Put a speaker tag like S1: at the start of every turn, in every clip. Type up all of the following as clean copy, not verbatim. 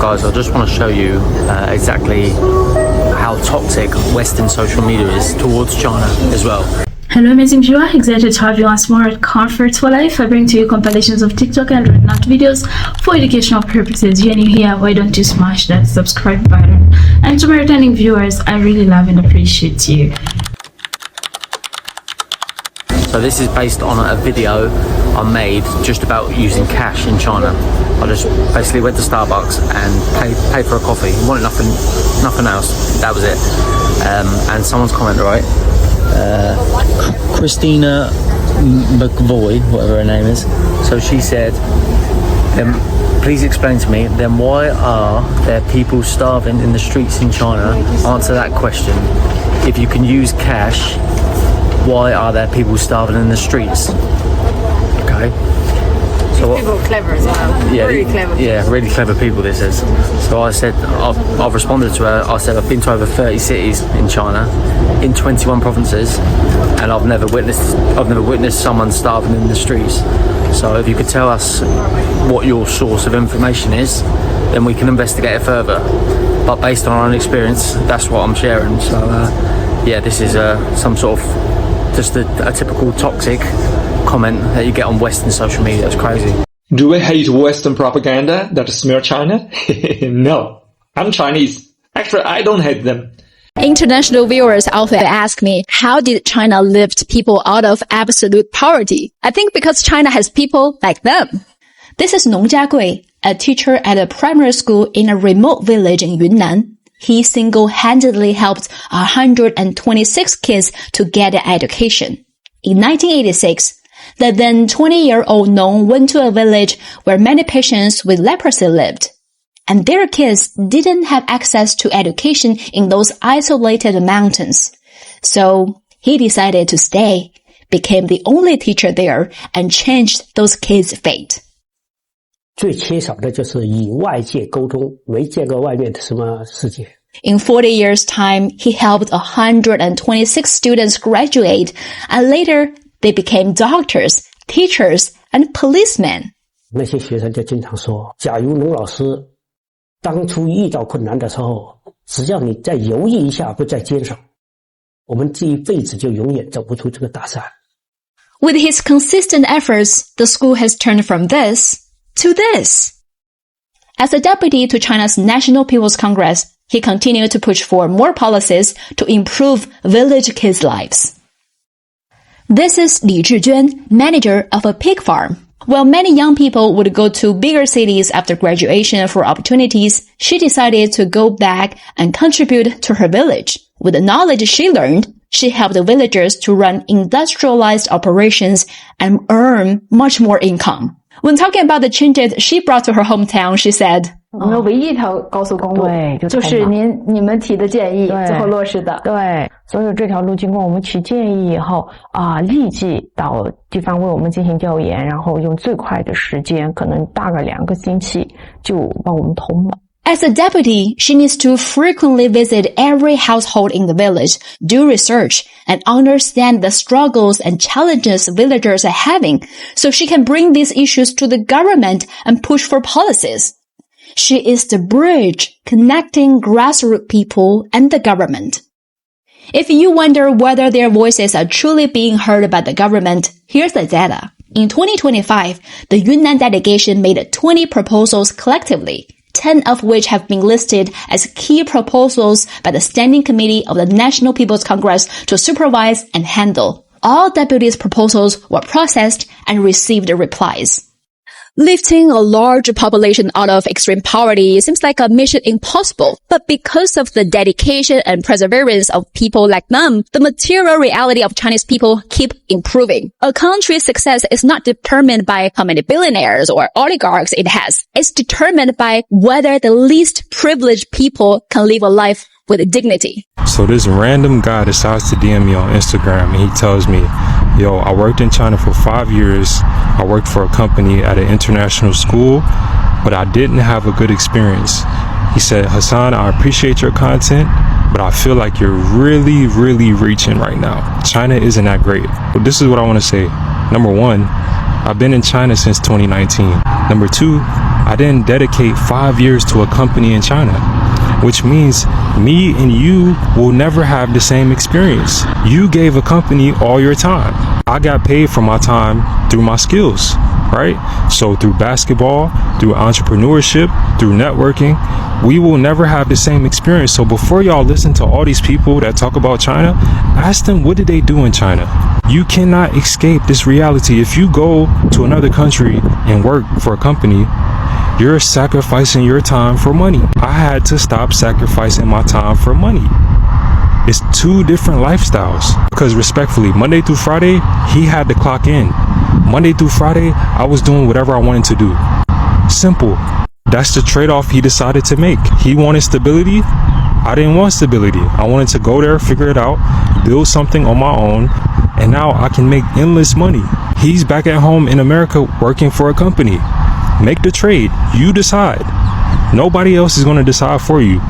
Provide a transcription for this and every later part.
S1: guys, I just want to show you exactly how toxic Western social media is towards China as well.
S2: Hello amazing viewer, excited to have you once more at Comfort for Life. I bring to you compilations of TikTok and whatnot videos for educational purposes. You're new here, why don't you smash that subscribe button? And to my returning viewers, I really love and appreciate you.
S1: So this is based on a video I made just about using cash in China. I just basically went to Starbucks and paid for a coffee. Wanted nothing else. That was it. And someone's comment, right? Christina McVoy, whatever her name is. So she said, please explain to me, then why are there people starving in the streets in China? Answer that question. If you can use cash, why are there people starving in the streets? Okay. So
S3: people are clever as well.
S1: Yeah,
S3: really clever.
S1: Yeah, really clever people, this is. So I said, I've responded to her. I said I've been to over 30 cities in China, in 21 provinces, and I've never witnessed someone starving in the streets. So if you could tell us what your source of information is, then we can investigate it further. But based on our own experience, that's what I'm sharing. So yeah, this is some sort of just a typical toxic comment that you get on Western social media. It's crazy.
S4: Do we hate Western propaganda that smear China? No, I'm Chinese. Actually, I don't hate them.
S5: International viewers often ask me, how did China lift people out of absolute poverty? I think because China has people like them. This is Nong Jiagui, a teacher at a primary school in a remote village in Yunnan. He single-handedly helped 126 kids to get an education. In 1986, the then 20-year-old Nong went to a village where many patients with leprosy lived. And their kids didn't have access to education in those isolated mountains. So he decided to stay, became the only teacher there, and changed those kids' fate.
S6: 最缺少的就是与外界沟通，没见过外面的什么世界。
S5: In 40 years' time, he helped 126 students graduate, and later they became doctors, teachers, and policemen.
S6: 那些学生就经常说，假如龙老师当初遇到困难的时候，只要你再犹豫一下，不再坚守，我们这一辈子就永远走不出这个大山。
S5: With his consistent efforts, the school has turned from this to this. As a deputy to China's National People's Congress, he continued to push for more policies to improve village kids' lives. This is Li Zhijuan, manager of a pig farm. While many young people would go to bigger cities after graduation for opportunities, she decided to go back and contribute to her village. With the knowledge she learned, she helped the villagers to run industrialized operations and earn much more income. When talking about the changes she brought to her hometown, she said,
S3: 我们唯一一条高速公路，
S7: 对，
S3: 就是你们提的建议最后落实的。
S7: 对，所有这条路经过我们提建议以后立即到地方为我们进行调研，然后用最快的时间，可能大概2个星期就帮我们通了。
S5: As a deputy, she needs to frequently visit every household in the village, do research, and understand the struggles and challenges villagers are having, so she can bring these issues to the government and push for policies. She is the bridge connecting grassroots people and the government. If you wonder whether their voices are truly being heard by the government, here's the data. In 2025, the Yunnan delegation made 20 proposals collectively, 10 of which have been listed as key proposals by the Standing Committee of the National People's Congress to supervise and handle. All deputies' proposals were processed and received replies. Lifting a large population out of extreme poverty seems like a mission impossible, but because of the dedication and perseverance of people like them, the material reality of Chinese people keep improving. A country's success is not determined by how many billionaires or oligarchs it has. It's determined by whether the least privileged people can live a life with dignity.
S8: So this random guy decides to DM me on Instagram and he tells me, yo, I worked in China for 5 years. I worked for a company at an international school, but I didn't have a good experience. He said, Hassan, I appreciate your content, but I feel like you're really, really reaching right now. China isn't that great. But this is what I want to say. Number one, I've been in China since 2019. Number two, I didn't dedicate 5 years to a company in China, which means me and you will never have the same experience. You gave a company all your time. I got paid for my time through my skills, right? So through basketball, through entrepreneurship, through networking, we will never have the same experience. So before y'all listen to all these people that talk about China, ask them, what did they do in China? You cannot escape this reality. If you go to another country and work for a company, you're sacrificing your time for money. I had to stop sacrificing my time for money. It's two different lifestyles. Because respectfully, Monday through Friday, he had to clock in. Monday through Friday, I was doing whatever I wanted to do. Simple. That's the trade-off he decided to make. He wanted stability. I didn't want stability. I wanted to go there, figure it out, build something on my own, and now I can make endless money. He's back at home in America working for a company. Make the trade. You decide. Nobody else is going to decide for you.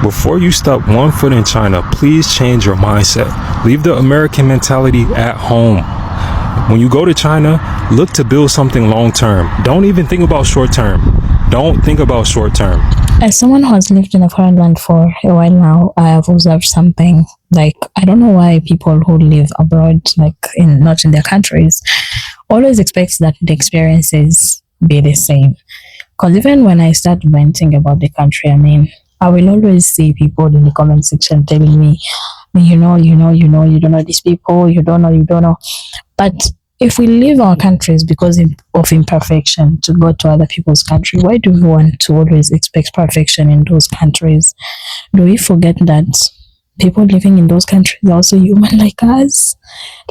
S8: Before you step one foot in China, please change your mindset. Leave the American mentality at home. When you go to China, look to build something long term. Don't even think about short term. Don't think about short term.
S9: As someone who has lived in a foreign land for a while now, I have observed something. Like, I don't know why people who live abroad, like not in their countries, always expect that the experiences be the same. Because even when I start venting about the country, I will always see people in the comment section telling me, you don't know these people, you don't know. But if we leave our countries because of imperfection to go to other people's country, why do we want to always expect perfection in those countries? Do we forget that people living in those countries are also human like us?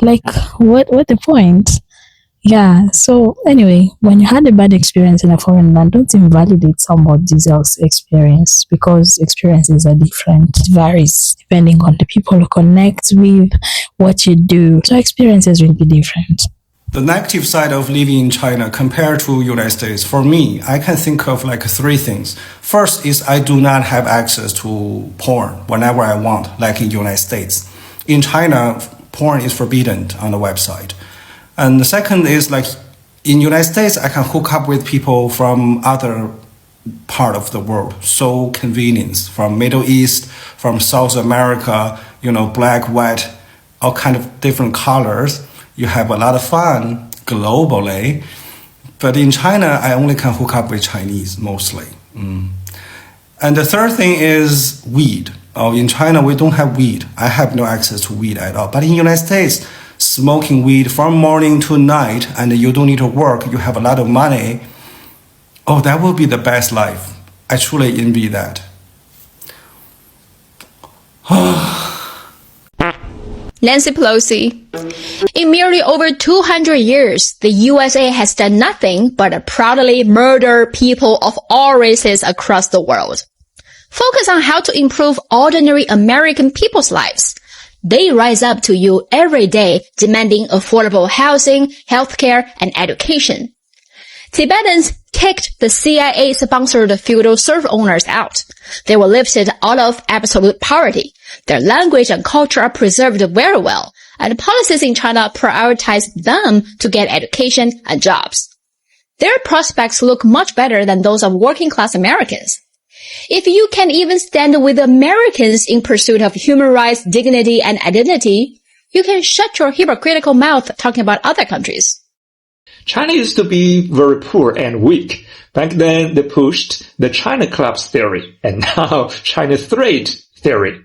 S9: Like, what the point? Yeah, so anyway, when you had a bad experience in a foreign land, don't invalidate somebody else's experience, because experiences are different. It varies depending on the people you connect with, what you do. So experiences will be different.
S10: The negative side of living in China compared to United States, for me, I can think of like three things. First is I do not have access to porn whenever I want, like in United States. In China, porn is forbidden on the website. And the second is like in United States, I can hook up with people from other part of the world. So convenient, from Middle East, from South America, black, white, all kind of different colors. You have a lot of fun globally. But in China, I only can hook up with Chinese mostly. And the third thing is weed. In China, we don't have weed. I have no access to weed at all. But in the United States, smoking weed from morning to night, and you don't need to work, you have a lot of money. That will be the best life. I truly envy that.
S5: Nancy Pelosi. In merely over 200 years, the USA has done nothing but proudly murder people of all races across the world. Focus on how to improve ordinary American people's lives. They rise up to you every day demanding affordable housing, healthcare, and education. Tibetans kicked the CIA-sponsored feudal serf owners out. They were lifted out of absolute poverty. Their language and culture are preserved very well, and policies in China prioritize them to get education and jobs. Their prospects look much better than those of working-class Americans. If you can even stand with Americans in pursuit of human rights, dignity, and identity, you can shut your hypocritical mouth talking about other countries.
S4: China used to be very poor and weak. Back then, they pushed the China Collapse theory, and now China Threat theory.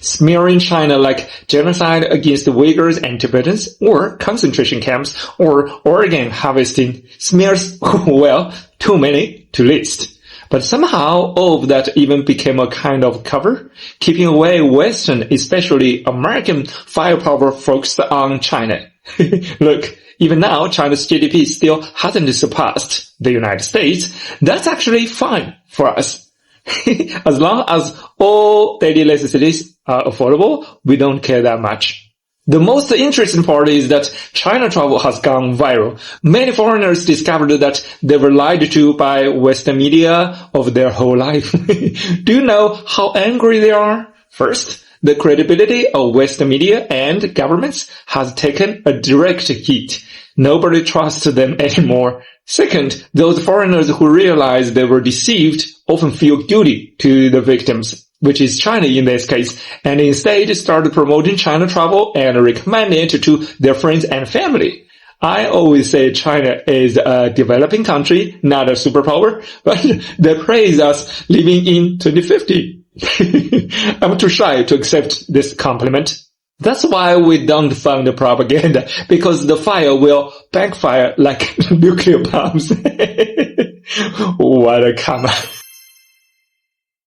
S4: Smearing China like genocide against the Uyghurs and Tibetans, or concentration camps, or organ harvesting smears, well, too many to list. But somehow all of that even became a kind of cover, keeping away Western, especially American firepower focused on China. Look, even now, China's GDP still hasn't surpassed the United States. That's actually fine for us. As long as all daily necessities are affordable, we don't care that much. The most interesting part is that China travel has gone viral. Many foreigners discovered that they were lied to by Western media of their whole life. Do you know how angry they are? First, the credibility of Western media and governments has taken a direct hit. Nobody trusts them anymore. Second, those foreigners who realize they were deceived often feel guilty to the victims, which is China in this case, and instead start promoting China travel and recommending it to their friends and family. I always say China is a developing country, not a superpower, but they praise us living in 2050. I'm too shy to accept this compliment. That's why we don't fund the propaganda, because the fire will backfire like nuclear bombs. What a comment.